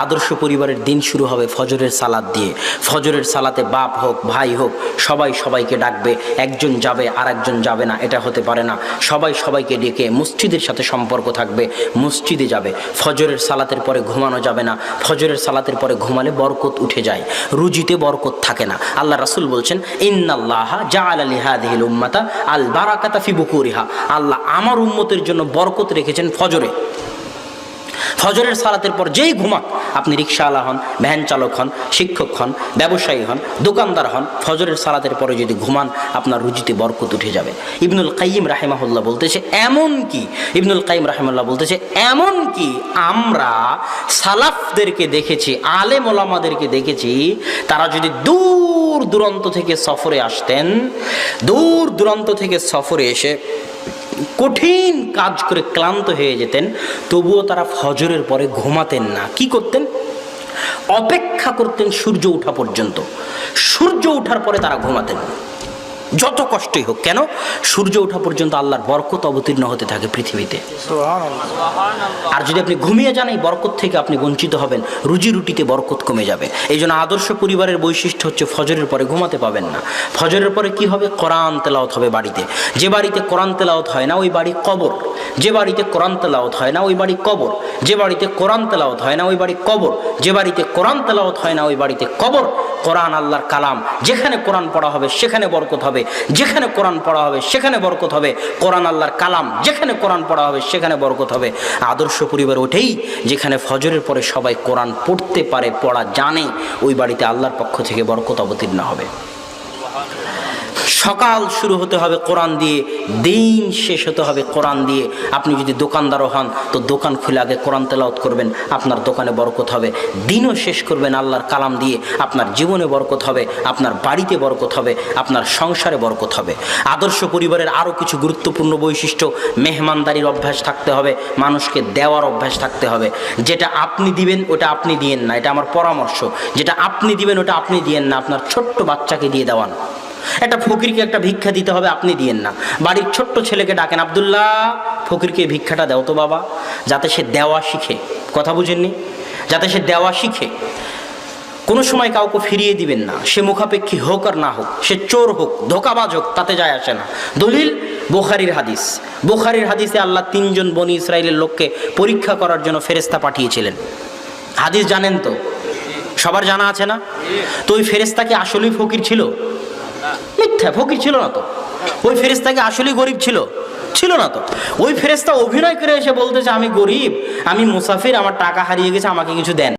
আদর্শ পরিবারের দিন শুরু হবে ফজরের সালাত দিয়ে। ফজরের সালাতে বাপ হোক ভাই হোক সবাই সবাইকে ডাকবে, একজন যাবে আর একজন যাবে না, এটা হতে পারে না। সবাই সবাইকে ডেকে মসজিদের সাথে সম্পর্ক থাকবে, মসজিদে যাবে। ফজরের সালাতের পরে ঘুমানো যাবে না, ফজরের সালাতের পরে ঘুমালে বরকত উঠে যায়, রুজিতে বরকত থাকে না। আল্লাহ রাসূল বলছেন ইন্নাল্লাহা জাআলা লিহাযিহিল উম্মাতা আল বারাকাতা ফি বুকুরিহা, আল্লাহ আমার উম্মতের জন্য বরকত রেখেছেন ফজরে। ফজরের সালাতের পর যেই ঘুমাক, আপনি রিকশাওয়ালা হন, ভ্যান চালক হন, শিক্ষক হন, ব্যবসায়ী হন, দোকানদার হন, ফজরের সালাতের পরে যদি ঘুমান আপনার রুজিতে বরকত উঠে যাবে। ইবনুল কাইয়িম রাহিমাহুল্লাহ বলতেছে এমন কি আমরা সালাফদেরকে দেখেছি, আলেম ওলামাদেরকে দেখেছি, তারা যদি দূর দূরান্ত থেকে সফরে আসতেন, দূর দূরান্ত থেকে সফরে এসে কঠিন কাজ করে ক্লান্ত হয়ে যেতেন, তবুও তারা ফজরের পরে ঘুমাতেন না। কি করতেন? অপেক্ষা করতেন সূর্য ওঠা পর্যন্ত। সূর্য ওঠার পরে তারা ঘুমাতেন, যত কষ্টই হোক। কেন? সূর্য ওঠা পর্যন্ত আল্লাহর বরকত অবতীর্ণ হতে থাকে পৃথিবীতে। আর যদি আপনি ঘুমিয়ে যান, এই বরকত থেকে আপনি বঞ্চিত হবেন, রুজি রুটিতে বরকত কমে যাবে। এই জন্য আদর্শ পরিবারের বৈশিষ্ট্য হচ্ছে ফজরের পরে ঘুমাতে পাবেন না। ফজরের পরে কি হবে? কোরআন তেলাওয়াত হবে বাড়িতে। যে বাড়িতে কোরআন তেলাওয়াত হয় না ওই বাড়ি কবর। যে বাড়িতে কোরআন তেলাওয়াত হয় না ওই বাড়ি কবর। যে বাড়িতে কোরআন তেলাওয়াত হয় না ওই বাড়ি কবর। যে বাড়িতে কোরআন তেলাওয়াত হয় না ওই বাড়িতে কবর। কোরআন আল্লাহর কালাম, যেখানে কোরআন পড়া হবে সেখানে বরকত হবে, যেখানে কোরআন পড়া হবে সেখানে বরকত হবে। কোরআন আল্লাহর কালাম, যেখানে কোরআন পড়া হবে সেখানে বরকত হবে। আদর্শ পরিবার ওঠেই যেখানে ফজরের পরে সবাই কোরআন পড়তে পারে, পড়া জানে, ওই বাড়িতে আল্লাহর পক্ষ থেকে বরকত অবতীর্ণ হবে। সকাল শুরু হতে হবে কোরআন দিয়ে, দিন শেষ হতে হবে কোরআন দিয়ে। আপনি যদি দোকানদারও হন তো দোকান খুলে আগে কোরআন তেলাওয়াত করবেন, আপনার দোকানে বরকত হবে। দিনও শেষ করবেন আল্লাহর কালাম দিয়ে, আপনার জীবনে বরকত হবে, আপনার বাড়িতে বরকত হবে, আপনার সংসারে বরকত হবে। আদর্শ পরিবারের আরও কিছু গুরুত্বপূর্ণ বৈশিষ্ট্য, মেহমানদারির অভ্যাস থাকতে হবে, মানুষকে দেওয়ার অভ্যাস থাকতে হবে। যেটা আপনি দিবেন ওটা আপনি দিয়েন না, এটা আমার পরামর্শ। যেটা আপনি দিবেন ওটা আপনি দিয়েন না, আপনার ছোট্ট বাচ্চাকে দিয়ে দেওয়ান। একটা ফকিরকে একটা ভিক্ষা দিতে হবে, আপনি দিয়েন না। বাড়ির ছোট্ট ছেলেকে ডাকেন, আব্দুল্লাহ ফকিরকে ভিক্ষাটা দাও তো বাবা, যাতে সে দেওয়া শিখে। কথা বুঝেননি? যাতে সে দেওয়া শিখে। কোনো সময় কাউকে ফিরিয়ে দিবেন না, সে মুখাপেক্ষী হোক আর না হোক, সে চোর হোক, ধোঁকাবাজ হোক, তাতে যায় আসে না। দলিল বুখারীর হাদিস। বুখারীর হাদিসে আল্লাহ 3 জন বনি ইসরাইলের লোককে পরীক্ষা করার জন্য ফেরেশতা পাঠিয়েছিলেন। হাদিস জানেন তো? সবার জানা আছে না? তো ওই ফেরেশতা কি আসলেই ফকির ছিল? মিথ্যা, ফকির ছিল না তো। ওই ফেরেশতা কি আসলেই গরিব ছিল? ছিল না তো। ওই ফেরেশতা অভিনয় করে এসে বলতেছে আমি গরিব, আমি মুসাফির, আমার টাকা হারিয়ে গেছে, আমাকে কিছু দেন।